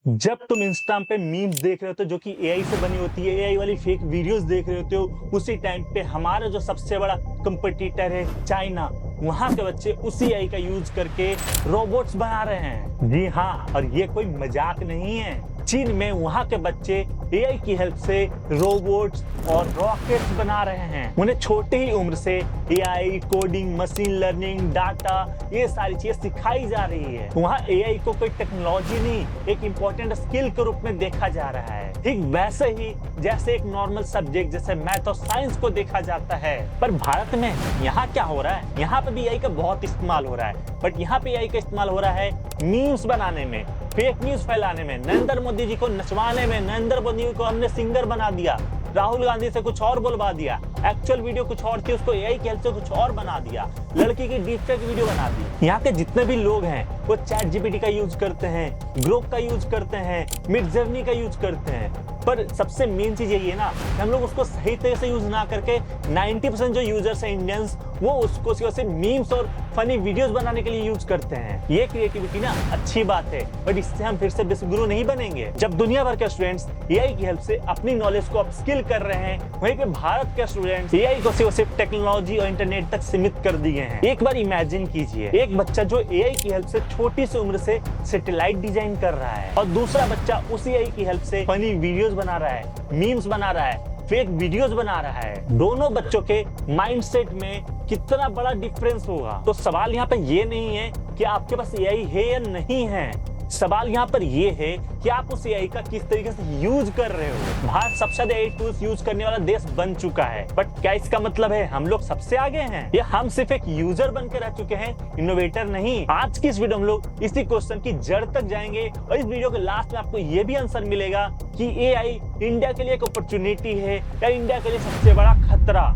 जब तुम इंस्टाग्राम पे मीम्स देख रहे होते हो जो कि एआई से बनी होती है, एआई वाली फेक वीडियोस देख रहे होते हो, उसी टाइम पे हमारा जो सबसे बड़ा कंपटीटर है चाइना, वहां के बच्चे उसी एआई का यूज करके रोबोट्स बना रहे हैं। जी हाँ, और ये कोई मजाक नहीं है। चीन में वहां के बच्चे एआई की हेल्प से रोबोट्स और रॉकेट्स बना रहे हैं। उन्हें छोटी ही उम्र से AI, coding, machine learning, data, ये सारी चीजें सिखाई जा रही है। वहाँ एआई को कोई टेक्नोलॉजी नहीं, एक इम्पोर्टेंट स्किल के रूप में देखा जा रहा है। ठीक वैसे ही जैसे एक नॉर्मल सब्जेक्ट जैसे मैथ और साइंस को देखा जाता है। पर भारत में यहाँ क्या हो रहा है? यहाँ पे भी एआई का बहुत इस्तेमाल हो रहा है, बट यहाँ पे एआई का इस्तेमाल हो रहा है मीम्स बनाने में, फेक न्यूज फैलाने में, नरेंद्र मोदी जी को नचवाने में। नरेंद्र मोदी को हमने सिंगर बना दिया, राहुल गांधी से कुछ और बोलवा दिया, एक्चुअल वीडियो कुछ और थी, उसको एआई की हेल्प से कुछ और बना दिया, लड़की की डीपफेक वीडियो बना दी। यहाँ के जितने भी लोग हैं वो चैट जीपीटी का यूज करते हैं, ग्रोक का यूज करते हैं, मिडजर्नी का यूज करते हैं। पर सबसे मेन चीज यही है ना कि हम लोग उसको सही तरह से यूज ना करके 90% जो यूजर्स हैं इंडियंस, वो उसको सिर्फ मीम्स और फनी वीडियोस बनाने के लिए यूज करते हैं। ये क्रिएटिविटी ना अच्छी बात है, बट इससे हम फिर से विश्वगुरु नहीं बनेंगे। जब दुनिया भर के स्टूडेंट्स एआई की हेल्प से अपनी नॉलेज को अपस्किल कर रहे हैं, वहीं पे भारत के स्टूडेंट्स एआई को सिर्फ टेक्नोलॉजी और इंटरनेट तक सीमित कर दिए हैं। एक बार इमेजिन कीजिए, एक बच्चा जो एआई की हेल्प से छोटी सी उम्र से सैटेलाइट डिजाइन कर रहा है, और दूसरा बच्चा उसी एआई की हेल्प से फनी वीडियोस बना रहा है, मीम्स बना रहा है, फेक वीडियोस बना रहा है। दोनों बच्चों के माइंडसेट में कितना बड़ा डिफरेंस होगा। तो सवाल यहाँ पे ये नहीं है कि आपके पास एआई है या नहीं है, सवाल यहाँ पर ये है कि आप उस एआई का किस तरीके से यूज कर रहे हो। भारत सबसे ज्यादा एआई टूल्स यूज करने वाला देश बन चुका है, बट क्या इसका मतलब है हम लोग सबसे आगे हैं, या हम सिर्फ एक यूजर बन के रह चुके हैं, इनोवेटर नहीं? आज की इस वीडियो में हम लोग इसी क्वेश्चन की जड़ तक जाएंगे, और इस वीडियो के लास्ट में आपको ये भी आंसर मिलेगा कि एआई इंडिया के लिए एक अपॉर्चुनिटी है या इंडिया के लिए सबसे बड़ा खतरा।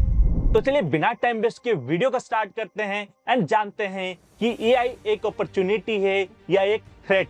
तो चलिए बिना टाइम वेस्ट के वीडियो का स्टार्ट करते हैं एंड जानते हैं कि एआई एक अपॉर्चुनिटी है या एक थ्रेट।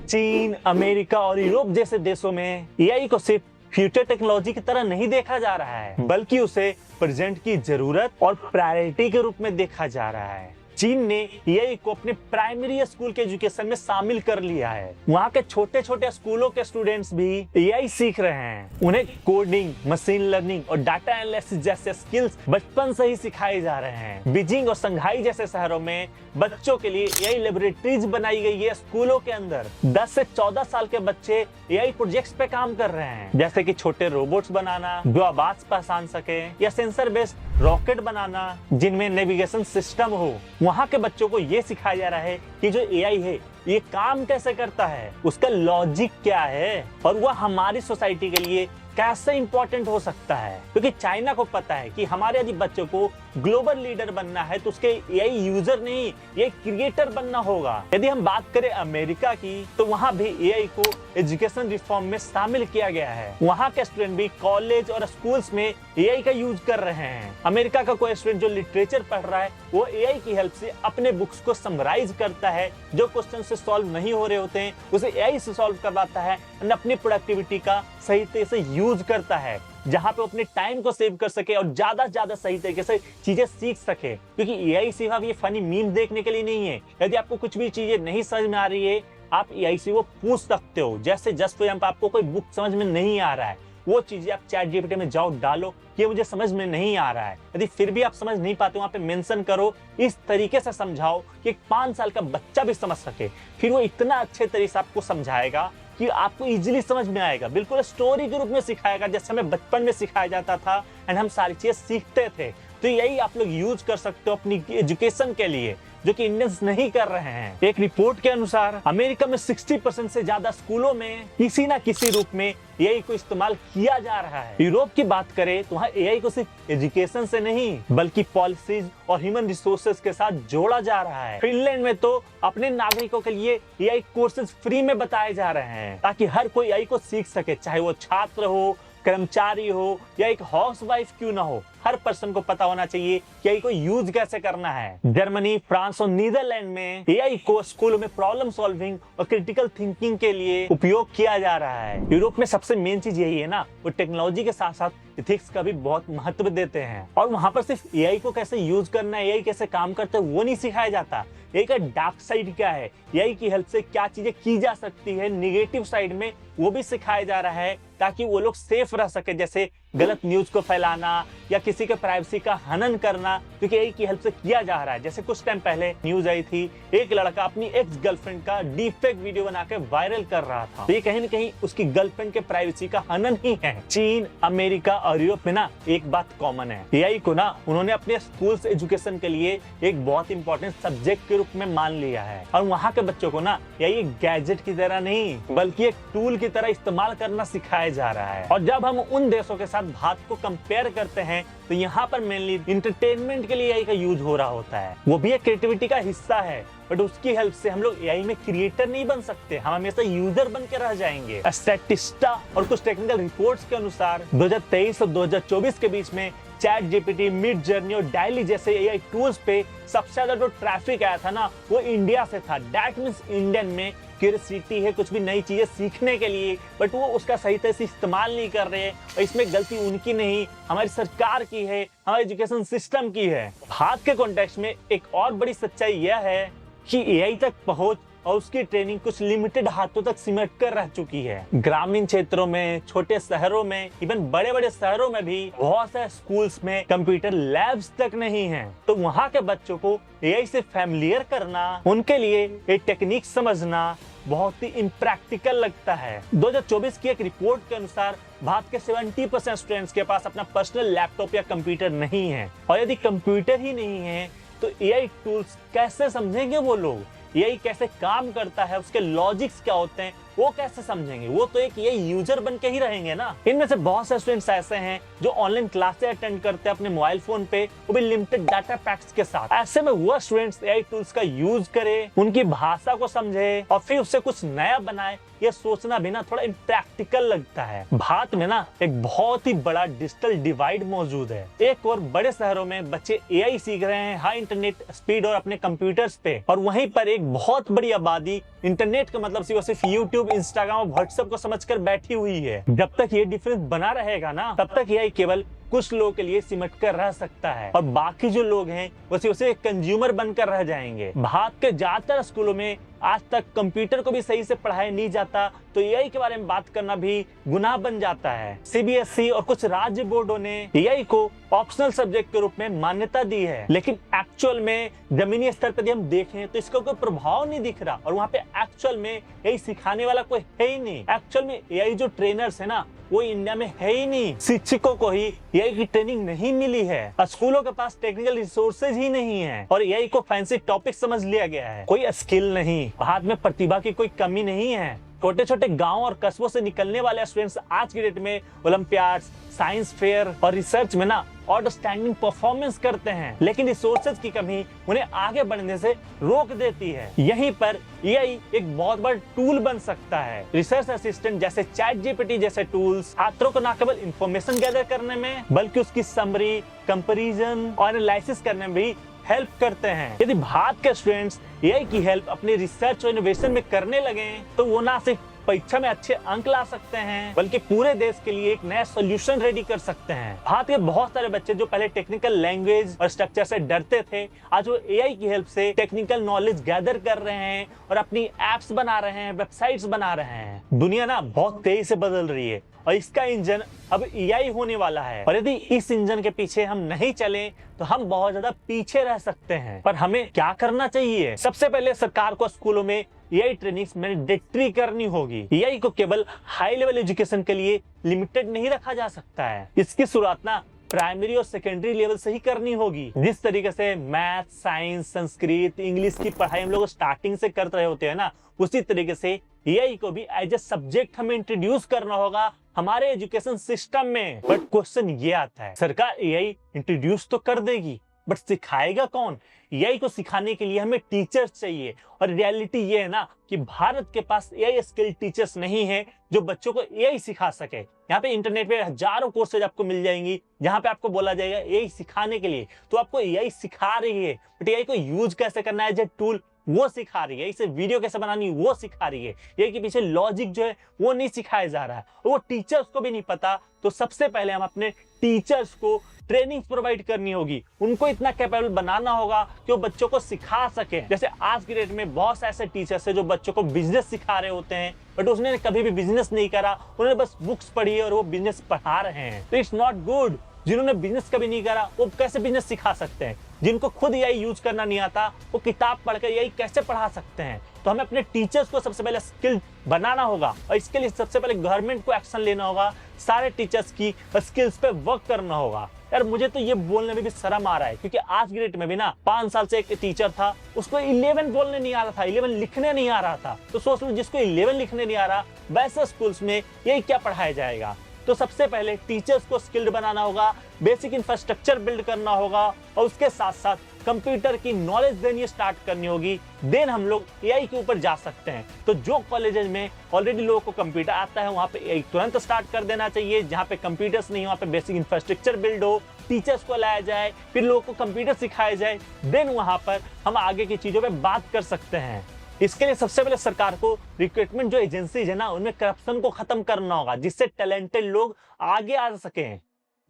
चीन, अमेरिका और यूरोप जैसे देशों में एआई को सिर्फ फ्यूचर टेक्नोलॉजी की तरह नहीं देखा जा रहा है, बल्कि उसे प्रेजेंट की जरूरत और प्रायोरिटी के रूप में देखा जा रहा है। चीन ने एआई को अपने प्राइमरी स्कूल के एजुकेशन में शामिल कर लिया है। वहाँ के छोटे छोटे स्कूलों के स्टूडेंट्स भी एआई सीख रहे हैं। उन्हें कोडिंग, मशीन लर्निंग और डाटा एनालिसिस जैसे स्किल्स बचपन से ही सिखाए जा रहे हैं। बीजिंग और शंघाई जैसे शहरों में बच्चों के लिए एआई लेबोरेटरीज बनाई गई है। स्कूलों के अंदर 10 से 14 साल के बच्चे एआई प्रोजेक्ट्स पे काम कर रहे हैं, जैसे कि छोटे रोबोट्स बनाना जो आवाज पहचान सके, या सेंसर बेस्ड रॉकेट बनाना जिनमें नेविगेशन सिस्टम हो। वहाँ के बच्चों को ये सिखाया जा रहा है कि जो एआई है ये काम कैसे करता है, उसका लॉजिक क्या है, और वह हमारी सोसाइटी के लिए कैसे इंपॉर्टेंट हो सकता है। क्योंकि चाइना को पता है कि हमारे यदि बच्चों को ग्लोबल लीडर बनना है तो उसके एआई यूजर नहीं, ये क्रिएटर बनना होगा। यदि हम बात करें अमेरिका की, तो वहाँ भी एआई को एजुकेशन रिफॉर्म में शामिल किया गया है। वहाँ के स्टूडेंट भी कॉलेज और स्कूल्स में एआई का यूज कर रहे हैं। अमेरिका का कोई स्टूडेंट जो लिटरेचर पढ़ रहा है, वो एआई की हेल्प से अपने बुक्स को समराइज करता है, जो क्वेश्चन से सॉल्व नहीं हो रहे होते हैं उसे एआई से सॉल्व करवाता है, और अपनी प्रोडक्टिविटी का सही तरह से यूज करता है, जहां पे अपने टाइम को सेव कर सके और ज्यादा सही तरीके से चीजें सीख सके। क्योंकि एआई सिर्फ ये फनी मीम देखने के लिए नहीं है। यदि आपको कुछ भी चीजें नहीं समझ में आ रही है, आप एआई से वो पूछ सकते हो। जैसे जस्ट फॉर एग्जांपल आपको कोई बुक समझ में नहीं आ रहा है, वो चीजें आप चैट जीपीटी में जाओ, डालो ये मुझे समझ में नहीं आ रहा है। यदि फिर भी आप समझ नहीं पाते, वहां पे मेंशन करो, इस तरीके से समझाओ कि एक 5 साल का बच्चा भी समझ सके। फिर वो इतना अच्छे तरीके से आपको समझाएगा कि आपको इजीली समझ में आएगा, बिल्कुल स्टोरी के रूप में सिखाएगा, जैसे हमें बचपन में सिखाया जाता था एंड हम सारी चीजें सीखते थे। तो यही आप लोग यूज कर सकते हो अपनी एजुकेशन के लिए, जो कि इंडियंस नहीं कर रहे हैं। एक रिपोर्ट के अनुसार अमेरिका में 60% से ज्यादा स्कूलों में किसी ना किसी रूप में एआई को इस्तेमाल किया जा रहा है। यूरोप की बात करें तो वहाँ एआई को सिर्फ एजुकेशन से नहीं, बल्कि पॉलिसीज और ह्यूमन रिसोर्सेज के साथ जोड़ा जा रहा है। फिनलैंड में तो अपने नागरिकों के लिए एआई कोर्सेज फ्री में बताए जा रहे हैं, ताकि हर कोई एआई को सीख सके, चाहे वो छात्र हो, कर्मचारी हो या एक हाउसवाइफ क्यों ना हो। हर पर्सन को पता होना चाहिए कि एआई को यूज कैसे करना है। जर्मनी, फ्रांस और नीदरलैंड में एआई को स्कूलों में प्रॉब्लम सॉल्विंग और क्रिटिकल थिंकिंग के लिए उपयोग किया जा रहा है। यूरोप में सबसे मेन चीज यही है ना, वो टेक्नोलॉजी के साथ साथ एथिक्स का भी बहुत महत्व देते हैं। और वहां पर सिर्फ एआई को कैसे यूज करना है, एआई कैसे काम करता है, वो नहीं सिखाया जाता, एआई का डार्क साइड क्या है, एआई की हेल्प से क्या चीजें की जा सकती है निगेटिव साइड में, वो भी सिखाया जा रहा है ताकि वो लोग सेफ रह सके। जैसे गलत न्यूज को फैलाना या किसी के प्राइवेसी का हनन करना, क्योंकि एआई की हेल्प से किया जा रहा है। जैसे कुछ टाइम पहले न्यूज आई थी, एक लड़का अपनी एक्स गर्लफ्रेंड का डीपफेक वीडियो बना के वायरल कर रहा था। तो ये कहीं न कहीं उसकी गर्लफ्रेंड के प्राइवेसी का हनन ही है। चीन, अमेरिका और यूरोप में ना एक बात कॉमन है, एआई को ना उन्होंने अपने स्कूल्स एजुकेशन के लिए एक बहुत इंपॉर्टेंट सब्जेक्ट के रूप में मान लिया है। और वहाँ के बच्चों को ना एआई एक गैजेट की तरह नहीं बल्कि एक टूल की तरह इस्तेमाल करना सिखाया जा रहा है। और जब हम उन देशों के साथ भारत को कंपेयर करते हैं तो यहाँ पर मेनली इंटरटेनमेंट के लिए एआई का यूज हो रहा होता है। वो भी एक क्रिएटिविटी का हिस्सा है, बट उसकी हेल्प से हम लोग एआई में क्रिएटर नहीं बन सकते, हम हमेशा यूजर बन के रह जाएंगे। स्टैटिस्टा और कुछ टेक्निकल रिपोर्ट्स के अनुसार 2023 और 2024 के बीच में चैट जीपीटी, मिड जर्नी और डायली जैसे एआई टूल्स पे सबसे ज्यादा जो ट्रैफिक आया था ना वो इंडिया से था। दैट मींस इंडियन में क्यूरियोसिटी है कुछ भी नई चीजें सीखने के लिए, बट वो उसका सही तरह से इस्तेमाल नहीं कर रहे हैं। और इसमें गलती उनकी नहीं, हमारी सरकार की है, हमारे एजुकेशन सिस्टम की है। भारत के कॉन्टेक्स्ट में एक और बड़ी सच्चाई यह है कि एआई तक पहुंच और उसकी ट्रेनिंग कुछ लिमिटेड हाथों तक सिमट कर रह चुकी है। ग्रामीण क्षेत्रों में, छोटे शहरों में, इवन बड़े बड़े शहरों में भी बहुत सारे स्कूल्स में कंप्यूटर लैब्स तक नहीं हैं। तो वहाँ के बच्चों को एआई से फैमिलियर करना, उनके लिए ये टेक्निक समझना बहुत ही इम्प्रैक्टिकल लगता है। 2024 की एक रिपोर्ट के अनुसार भारत के 70% स्टूडेंट्स के पास अपना पर्सनल लैपटॉप या कंप्यूटर नहीं है। और यदि कंप्यूटर ही नहीं है तो एआई टूल्स कैसे समझेंगे वो लोग, एआई कैसे काम करता है, उसके लॉजिक्स क्या होते हैं वो कैसे समझेंगे। वो तो एक ये यूजर बन के ही रहेंगे ना। इनमें से बहुत से स्टूडेंट्स ऐसे हैं जो ऑनलाइन क्लासेस अटेंड करते हैं अपने मोबाइल फोन पे, वो भी लिमिटेड डाटा पैक्स के साथ। ऐसे में वो स्टूडेंट्स एआई टूल्स का यूज करे, उनकी भाषा को समझे और फिर उससे कुछ नया बनाए, ये सोचना भी ना थोड़ा इम्प्रैक्टिकल लगता है। भारत में ना एक बहुत ही बड़ा डिजिटल डिवाइड मौजूद है। एक और बड़े शहरों में बच्चे एआई सीख रहे हैं हाई इंटरनेट स्पीड और अपने कंप्यूटर्स पे, और वहीं पर एक बहुत बड़ी आबादी इंटरनेट का मतलब सिर्फ यूट्यूब, इंस्टाग्राम और व्हाट्सएप को समझकर बैठी हुई है। जब तक ये डिफरेंस बना रहेगा ना तब तक एआई केवल कुछ लोगों के लिए सिमट कर रह सकता है और बाकी जो लोग हैं वो सिर्फ कंज्यूमर बनकर रह जाएंगे। भारत के ज्यादातर स्कूलों में आज तक कंप्यूटर को भी सही से पढ़ाया नहीं जाता, तो एआई के बारे में बात करना भी गुनाह बन जाता है। सीबीएसई और कुछ राज्य बोर्डों ने एआई को ऑप्शनल सब्जेक्ट के रूप में मान्यता दी है, लेकिन एक्चुअल में जमीनी स्तर पर हम देखें तो इसका कोई प्रभाव नहीं दिख रहा और वहाँ पे एक्चुअल में एआई सिखाने वाला कोई है ही नहीं। एक्चुअल में एआई जो ट्रेनर्स है ना वो इंडिया में है ही नहीं। शिक्षकों को ही एआई की ट्रेनिंग नहीं मिली है, स्कूलों के पास टेक्निकल रिसोर्सेज ही नहीं है और एआई को फैंसी टॉपिक समझ लिया गया है। कोई स्किल नहीं, भारत में प्रतिभा की कोई कमी नहीं है। छोटे छोटे गांव और कस्बों से निकलने वाले स्टूडेंट्स आज की डेट में ओलंपियाड्स, साइंस फेयर और रिसर्च में ना आउटस्टैंडिंग परफॉर्मेंस करते हैं, लेकिन रिसोर्सेज की कमी उन्हें आगे बढ़ने से रोक देती है। यहीं पर एआई एक बहुत बड़ा टूल बन सकता है। रिसर्च असिस्टेंट जैसे चैट जीपीटी जैसे टूल्स छात्रों को न केवल इंफॉर्मेशन गैदर करने में बल्कि उसकी समरी, कंपैरिजन और एनालिसिस करने में भी हेल्प करते हैं। यदि भारत के स्टूडेंट्स एआई की हेल्प अपने रिसर्च और इनोवेशन में करने लगे तो वो ना सिर्फ परीक्षा में अच्छे अंक ला सकते हैं बल्कि पूरे देश के लिए एक नया सॉल्यूशन रेडी कर सकते हैं। भारत के बहुत सारे बच्चे जो पहले टेक्निकल लैंग्वेज और स्ट्रक्चर से डरते थे, आज वो एआई की हेल्प से टेक्निकल नॉलेज गैदर कर रहे हैं और अपनी एप्स बना रहे हैं, वेबसाइट्स बना रहे हैं। दुनिया ना बहुत तेजी से बदल रही है और इसका इंजन अब एआई होने वाला है और यदि इस इंजन के पीछे हम नहीं चलें तो हम बहुत ज्यादा पीछे रह सकते हैं। पर हमें क्या करना चाहिए? सबसे पहले सरकार को स्कूलों में एआई ट्रेनिंग मैंडेटरी करनी होगी। एआई को केवल हाई लेवल एजुकेशन के लिए लिमिटेड नहीं रखा जा सकता है। इसकी शुरुआत ना प्राइमरी और सेकेंडरी लेवल से ही करनी होगी। जिस तरीके से मैथ, साइंस, संस्कृत, इंग्लिश की पढ़ाई हम लोग स्टार्टिंग से कर रहे होते हैं ना, उसी तरीके से एआई को भी एज ए सब्जेक्ट हमें इंट्रोड्यूस करना होगा हमारे एजुकेशन सिस्टम में। बट क्वेश्चन ये आता है, सरकार एआई इंट्रोड्यूस तो कर देगी बट सिखाएगा कौन? एआई को सिखाने के लिए हमें टीचर्स चाहिए और रियलिटी ये है ना कि भारत के पास एआई स्किल टीचर्स नहीं है जो बच्चों को एआई सिखा सके। यहाँ पे इंटरनेट पे हजारों कोर्सेज आपको मिल जाएंगी जहाँ पे आपको बोला जाएगा एआई सिखाने के लिए, तो आपको एआई सिखा रही है बट एआई को यूज कैसे करना है एज ए टूल वो सिखा रही है, इसे वीडियो कैसे बनानी वो सिखा रही है। ये कि पीछे लॉजिक जो है वो नहीं सिखाया जा रहा है, वो टीचर्स को भी नहीं पता। तो सबसे पहले हम अपने टीचर्स को ट्रेनिंग प्रोवाइड करनी होगी, उनको इतना कैपेबल बनाना होगा कि वो बच्चों को सिखा सके। जैसे आज की डेट में बहुत से ऐसे टीचर्स हैं जो बच्चों को बिजनेस सिखा रहे होते हैं, बट उसने कभी भी बिजनेस नहीं करा, उन्होंने बस बुक्स पढ़ी है और वो बिजनेस पढ़ा रहे हैं। तो इट्स नॉट गुड। जिन्होंने बिजनेस कभी नहीं करा वो कैसे बिजनेस सिखा सकते हैं? जिनको खुद एआई यूज करना नहीं आता वो किताब पढ़कर एआई कैसे पढ़ा सकते हैं? तो हमें अपने टीचर्स को सबसे पहले स्किल बनाना होगा और इसके लिए सबसे पहले गवर्नमेंट को एक्शन लेना होगा, सारे टीचर्स की स्किल्स पे वर्क करना होगा। यार मुझे तो ये बोलने में भी शर्म आ रहा है, क्योंकि आज की डेट में भी ना 5 साल से एक टीचर था, उसको 11 बोलने नहीं आ रहा था, 11 लिखने नहीं आ रहा था। तो सोच लो, जिसको 11 लिखने नहीं आ रहा, वैसे स्कूल्स में यही क्या पढ़ाया जाएगा? तो सबसे पहले टीचर्स को स्किल्ड बनाना होगा, बेसिक इंफ्रास्ट्रक्चर बिल्ड करना होगा और उसके साथ साथ कंप्यूटर की नॉलेज देनी स्टार्ट करनी होगी। देन हम लोग एआई के ऊपर जा सकते हैं। तो जो कॉलेजेस में ऑलरेडी लोगों को कंप्यूटर आता है वहां पे एआई तुरंत स्टार्ट कर देना चाहिए। जहां पे कंप्यूटर्स नहीं, वहां पे बेसिक इंफ्रास्ट्रक्चर बिल्ड हो, टीचर्स को लाया जाए, फिर लोगों को कंप्यूटर सिखाया जाए। देन वहां पर हम आगे की चीजों पे बात कर सकते हैं। इसके लिए सबसे पहले सरकार को रिक्रूटमेंट जो एजेंसीज है ना, उनमें करप्शन को खत्म करना होगा, जिससे टैलेंटेड लोग आगे आ सके,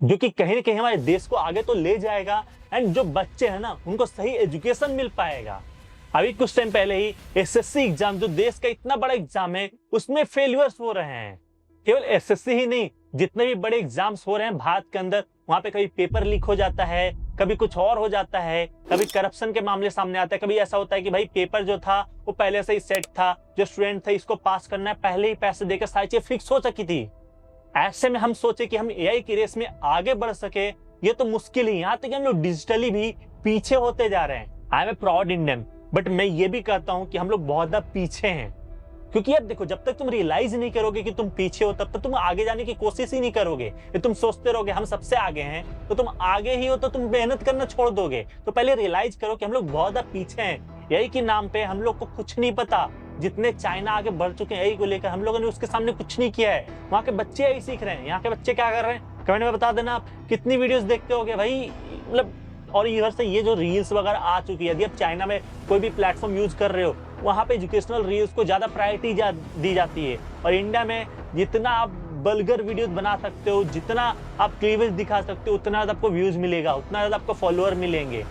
जो कि कहीं ना कहीं हमारे देश को आगे तो ले जाएगा एंड जो बच्चे हैं ना उनको सही एजुकेशन मिल पाएगा। अभी कुछ टाइम पहले ही एसएससी एग्जाम, जो देश का इतना बड़ा एग्जाम है, उसमें फेलियर्स हो रहे हैं। केवल एसएससी ही नहीं, जितने भी बड़े एग्जाम्स हो रहे हैं भारत के अंदर, वहां पे कभी पेपर लीक हो जाता है, कभी कुछ और हो जाता है, कभी करप्शन के मामले सामने आते हैं, कभी ऐसा होता है कि भाई पेपर जो था वो पहले से ही सेट था, जो स्टूडेंट थे इसको पास करना है, पहले ही पैसे देकर सारी चीजें फिक्स हो चुकी थी। ऐसे में हम सोचे कि हम एआई की रेस में आगे बढ़ सके, ये तो मुश्किल ही। यहाँ तक हम लोग डिजिटली भी पीछे होते जा रहे हैं। I am a proud Indian, but मैं ये भी कहता हूँ कि हम लोग बहुत ज्यादा पीछे हैं। क्योंकि यार देखो, जब तक तुम रियलाइज नहीं करोगे कि तुम पीछे हो, तब तक तुम आगे जाने की कोशिश ही नहीं करोगे। ये तुम सोचते रहोगे हम सबसे आगे हैं, तो तुम आगे ही हो तो तुम मेहनत करना छोड़ दोगे। तो पहले रियलाइज करो कि हम लोग बहुत ज्यादा पीछे हैं। एआई के नाम पे हम लोग को कुछ नहीं पता। जितने चाइना आगे बढ़ चुके हैं एआई को लेकर, हम लोगों ने उसके सामने कुछ नहीं किया है। वहाँ के बच्चे एआई सीख रहे हैं, यहाँ के बच्चे क्या कर रहे हैं? कमेंट में बता देना आप कितनी वीडियोस देखते होगे भाई। मतलब और इधर से ये जो रील्स वगैरह आ चुकी है, यदि आप चाइना में कोई भी प्लेटफॉर्म यूज कर रहे हो, वहाँ पे एजुकेशनल रील्स को ज्यादा प्रायोरिटी दी जाती है। और इंडिया में जितना आप बल्गर वीडियोस बना सकते हो, जितना आप क्लीवेज दिखा सकते हो, उतना ज्यादा आपको व्यूज मिलेगा, उतना ज्यादा आपको फॉलोअर मिलेंगे।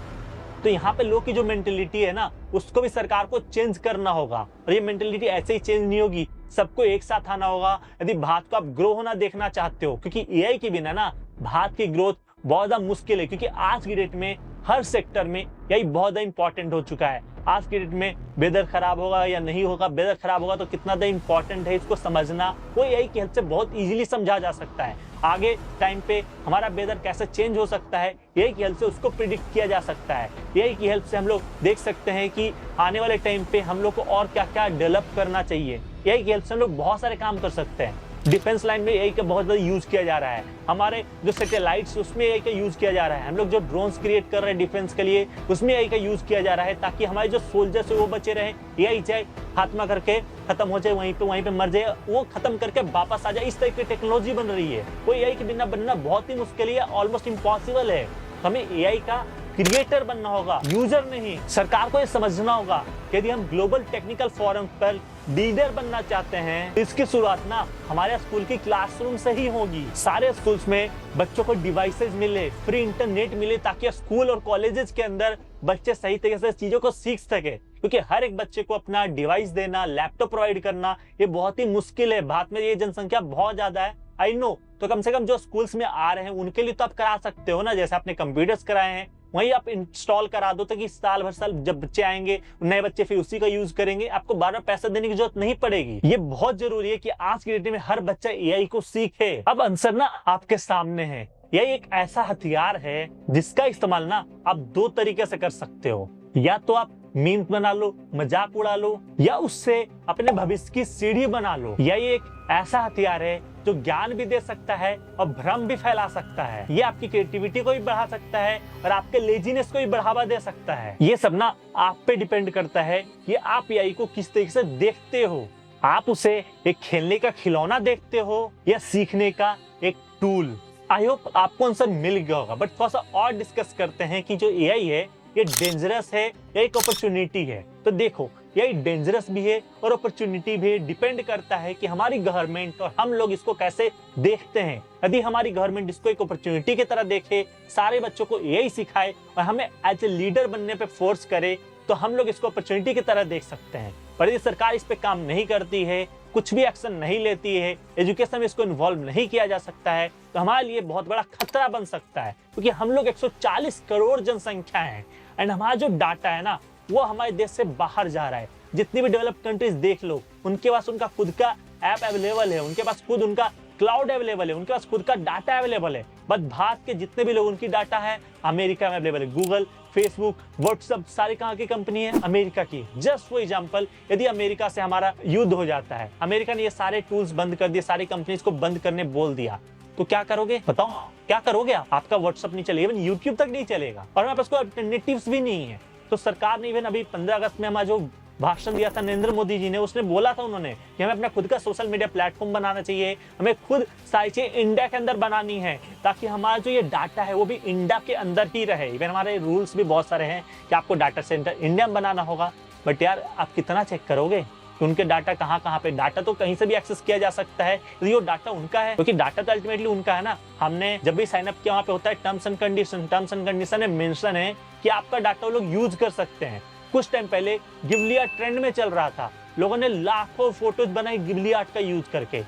तो यहाँ पे लोग की जो मेंटेलिटी है ना, उसको भी सरकार को चेंज करना होगा। और ये मेंटेलिटी ऐसे ही चेंज नहीं होगी, सबको एक साथ आना होगा यदि भारत को आप ग्रो होना देखना चाहते हो। क्योंकि एआई के बिना ना भारत की ग्रोथ बहुत ज्यादा मुश्किल है, क्योंकि आज की डेट में हर सेक्टर में यही बहुत ज्यादा इंपॉर्टेंट हो चुका है। आज की डेट में वेदर खराब होगा या नहीं होगा, वेदर खराब होगा तो कितना ज्यादा इंपॉर्टेंट है, इसको समझना वो एआई की हेल्प से बहुत इजीली समझा जा सकता है। आगे टाइम पे हमारा वेदर कैसे चेंज हो सकता है, एआई की हेल्प से उसको प्रिडिक्ट किया जा सकता है। एआई की हेल्प से हम लोग देख सकते हैं कि आने वाले टाइम पे हम लोग को और क्या क्या डेवलप करना चाहिए। एआई की हेल्प से हम लोग बहुत सारे काम कर सकते हैं। डिफेंस लाइन में एआई का बहुत ज्यादा यूज किया जा रहा है। हमारे जो सैटेलाइट्स, उसमें एआई का यूज किया जा रहा है। हम लोग जो ड्रोन्स क्रिएट कर रहे हैं डिफेंस के लिए, उसमें एआई का यूज किया जा रहा है, ताकि हमारे जो सोल्जर्स है वो बचे रहे। एआई चाहे खात्मा करके खत्म हो जाए, वहीं पे मर जाए, वो खत्म करके वापस आ जाए, इस तरह की टेक्नोलॉजी बन रही है। वो एआई के बिना बनना बहुत ही मुश्किल है, ऑलमोस्ट इम्पॉसिबल है। हमें एआई का क्रिएटर बनना होगा, यूजर नहीं। सरकार को ये समझना होगा कि यदि हम ग्लोबल टेक्निकल फोरम पर लीडर बनना चाहते हैं, तो इसकी शुरुआत ना हमारे स्कूल की क्लासरूम से ही होगी। सारे स्कूल्स में बच्चों को डिवाइसेज मिले, फ्री इंटरनेट मिले, ताकि स्कूल और कॉलेजेस के अंदर बच्चे सही तरीके से चीजों को सीख सके। क्योंकि हर एक बच्चे को अपना डिवाइस देना, लैपटॉप प्रोवाइड करना, ये बहुत ही मुश्किल है। भारत में ये जनसंख्या बहुत ज्यादा है, आई नो। तो कम से कम जो स्कूल्स में आ रहे हैं उनके लिए तो आप करा सकते हो ना। जैसे आपने कंप्यूटर्स कराए हैं, वही आप इंस्टॉल करा दो, ताकि साल भर साल जब बच्चे आएंगे, नए बच्चे फिर उसी का यूज करेंगे, आपको बार बार पैसा देने की जरूरत नहीं पड़ेगी। ये बहुत जरूरी है कि आज की डेट में हर बच्चा एआई को सीखे। अब आंसर ना आपके सामने है। यह एक ऐसा हथियार है जिसका इस्तेमाल ना आप 2 तरीके से कर सकते हो। या तो आप मीम बना लो, मजाक उड़ा लो, या उससे अपने भविष्य की सीढ़ी बना लो। यह एक ऐसा हथियार है जो ज्ञान भी दे सकता है और भ्रम भी फैला सकता है। ये आपकी क्रिएटिविटी को भी बढ़ा सकता है और आपके लेजीनेस को भी बढ़ावा दे सकता है। ये सब ना आप पे डिपेंड करता है कि आप एआई को किस तरीके से देखते हो। आप उसे एक खेलने का खिलौना देखते हो या सीखने का एक टूल। आई होप आपको आंसर मिल गया होगा, बट थोड़ा सा और डिस्कस करते हैं कि जो एआई है ये डेंजरस है या एक अपॉर्चुनिटी है। तो देखो, यही डेंजरस भी है और अपॉर्चुनिटी भी है। डिपेंड करता है कि हमारी गवर्नमेंट और हम लोग इसको कैसे देखते हैं। यदि हमारी गवर्नमेंट इसको एक अपॉर्चुनिटी की तरह देखे, सारे बच्चों को यही सिखाए और हमें एज ए लीडर बनने पे फोर्स करे, तो हम लोग इसको अपॉर्चुनिटी की तरह देख सकते हैं। पर यदि सरकार इस पे काम नहीं करती है, कुछ भी एक्शन नहीं लेती है, एजुकेशन में इसको इन्वॉल्व नहीं किया जा सकता है, तो हमारे लिए बहुत बड़ा खतरा बन सकता है। क्योंकि हम लोग 140 करोड़ जनसंख्या है एंड हमारा जो डाटा है ना, वो हमारे देश से बाहर जा रहा है। जितनी भी डेवलप कंट्रीज देख लो, उनके पास उनका खुद का ऐप अवेलेबल है, उनके पास खुद उनका क्लाउड अवेलेबल है, उनके पास खुद का डाटा अवेलेबल है। बट भारत के जितने भी लोग उनकी डाटा है अमेरिका में अवेलेबल है। गूगल, फेसबुक, व्हाट्सएप सारी कहाँ की कंपनी है? अमेरिका की। जस्ट फॉर एग्जांपल, यदि अमेरिका से हमारा युद्ध हो जाता है, अमेरिका ने ये सारे टूल्स बंद कर दिए, सारी कंपनीज को बंद करने बोल दिया, तो क्या करोगे? बताओ क्या करोगे आप? आपका व्हाट्सएप नहीं चलेगा, इवन यूट्यूब तक नहीं चलेगा और हमारे पास कोई अल्टरनेटिव्स भी नहीं है। तो सरकार ने इवन अभी 15 अगस्त में हमारा जो भाषण दिया था नरेंद्र मोदी जी ने, उसने बोला था उन्होंने कि हमें अपना खुद का सोशल मीडिया प्लेटफॉर्म बनाना चाहिए, हमें खुद सारी चीजें इंडिया के अंदर बनानी है, ताकि हमारा जो ये डाटा है वो भी इंडिया के अंदर ही रहे। इवन हमारे रूल्स भी बहुत सारे हैं कि आपको डाटा सेंटर इंडिया में बनाना होगा। बट यार, आप कितना चेक करोगे कि उनके डाटा कहाँ पे? डाटा तो कहीं से भी एक्सेस किया जा सकता है, यदि वो डाटा उनका है, क्योंकि डाटा तो अल्टीमेटली उनका है ना। हमने जब भी साइन अप किया, वहाँ पे होता है टर्म्स एंड कंडीशन में मेंशन है कि आपका डाटा वो लोग यूज कर सकते हैं। कुछ टाइम पहले गिबली आर्ट ट्रेंड में चल रहा था, लोगों ने लाखों फोटोज बनाई गिबली आर्ट का यूज करके।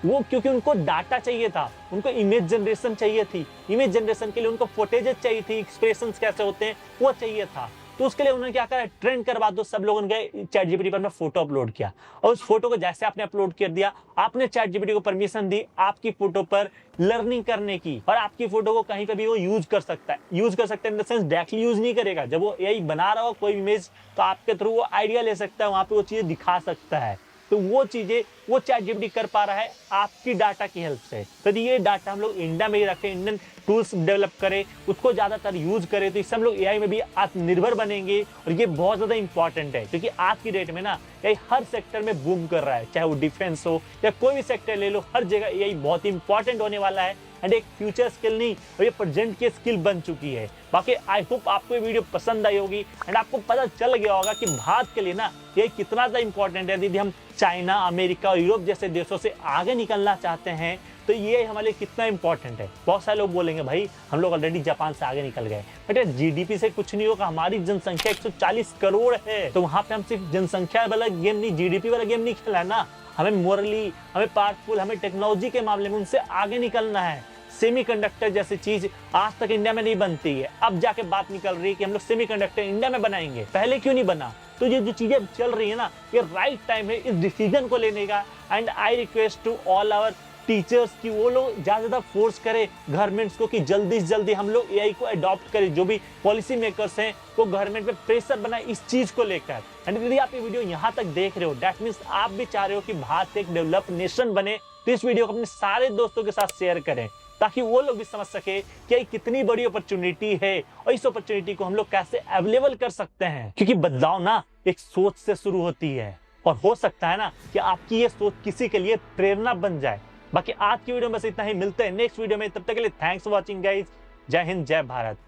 वो क्योंकि उनको डाटा चाहिए था, उनको इमेज जनरेशन चाहिए थी, इमेज जनरेशन के लिए उनको फुटेजेस चाहिए थी, एक्सप्रेशंस कैसे होते हैं वो चाहिए था। तो उसके लिए उन्होंने क्या करा, ट्रेंड करवा दो। सब लोगों ने गए चैट जीपीटी पर में फोटो अपलोड किया और उस फोटो को जैसे आपने अपलोड कर दिया, आपने चैट जीपीटी को परमिशन दी आपकी फोटो पर लर्निंग करने की, और आपकी फोटो को कहीं पे भी वो यूज कर सकता है। यूज कर सकता है in the sense directly use नहीं करेगा। जब वो एआई बना रहा हो कोई इमेज, तो आपके थ्रू वो आइडिया ले सकता है, वहां पे वो चीजें दिखा सकता है। तो वो चीजें वो चैट जीपीटी कर पा रहा है आपकी डाटा की हेल्प से। तो ये डाटा हम लोग इंडिया में ही रखें, इंडियन टूल्स डेवलप करें, उसको ज्यादातर यूज करें, तो इससे हम लोग एआई में भी आत्मनिर्भर बनेंगे। और ये बहुत ज्यादा इंपॉर्टेंट है, क्योंकि आज की डेट में ना एआई हर सेक्टर में बूम कर रहा है, चाहे वो डिफेंस हो या कोई भी सेक्टर ले लो, हर जगह एआई बहुत इंपॉर्टेंट होने वाला है। एंड एक फ्यूचर स्किल नहीं, और ये प्रेजेंट की स्किल बन चुकी है। बाकी आई होप आपको ये वीडियो पसंद आई होगी एंड आपको पता चल गया होगा कि भारत के लिए ना ये कितना ज्यादा इंपॉर्टेंट है। यदि हम चाइना, अमेरिका और यूरोप जैसे देशों से आगे निकलना चाहते हैं, तो ये हमारे लिए कितना इंपॉर्टेंट है। बहुत सारे लोग बोलेंगे भाई हम लोग ऑलरेडी जापान से आगे निकल गए, बट जीडीपी से कुछ नहीं होगा। हमारी जनसंख्या 140 करोड़ है, तो वहां पे हम सिर्फ जनसंख्या वाला गेम नहीं, जीडीपी वाला गेम नहीं खेला है ना। हमें मोरली, हमें पावरफुल, हमें टेक्नोलॉजी के मामले में उनसे आगे निकलना है। सेमीकंडक्टर जैसी चीज आज तक इंडिया में नहीं बनती है, अब जाके बात निकल रही है कि हम लोग सेमीकंडक्टर इंडिया में बनाएंगे। पहले क्यों नहीं बना? तो ये जो चीजें चल रही है ना, ये राइट टाइम है इस डिसीजन को लेने का। And I request to all our teachers कि वो लोग ज्यादा फोर्स करें गवर्नमेंट्स को कि जल्दी से जल्दी हम लोग एआई को अडॉप्ट करें। जो भी पॉलिसी मेकर्स हैं वो गवर्नमेंट पे प्रेशर बनाए इस चीज को लेकर। एंड यदि आप ये वीडियो यहाँ तक देख रहे हो, दैट मीन्स आप भी चाह रहे हो कि भारत एक डेवलप नेशन बने, तो इस वीडियो को अपने सारे दोस्तों के साथ शेयर करें, ताकि वो लोग भी समझ सके कि ये कितनी बड़ी अपॉर्चुनिटी है और इस अपॉर्चुनिटी को हम लोग कैसे अवेलेबल कर सकते हैं। क्योंकि बदलाव ना एक सोच से शुरू होती है, और हो सकता है ना कि आपकी ये सोच किसी के लिए प्रेरणा बन जाए। बाकी आज की वीडियो में बस इतना ही, मिलते हैं नेक्स्ट वीडियो में। तब तक के लिए थैंक्स फॉर वॉचिंग गाइस। जय हिंद, जय भारत।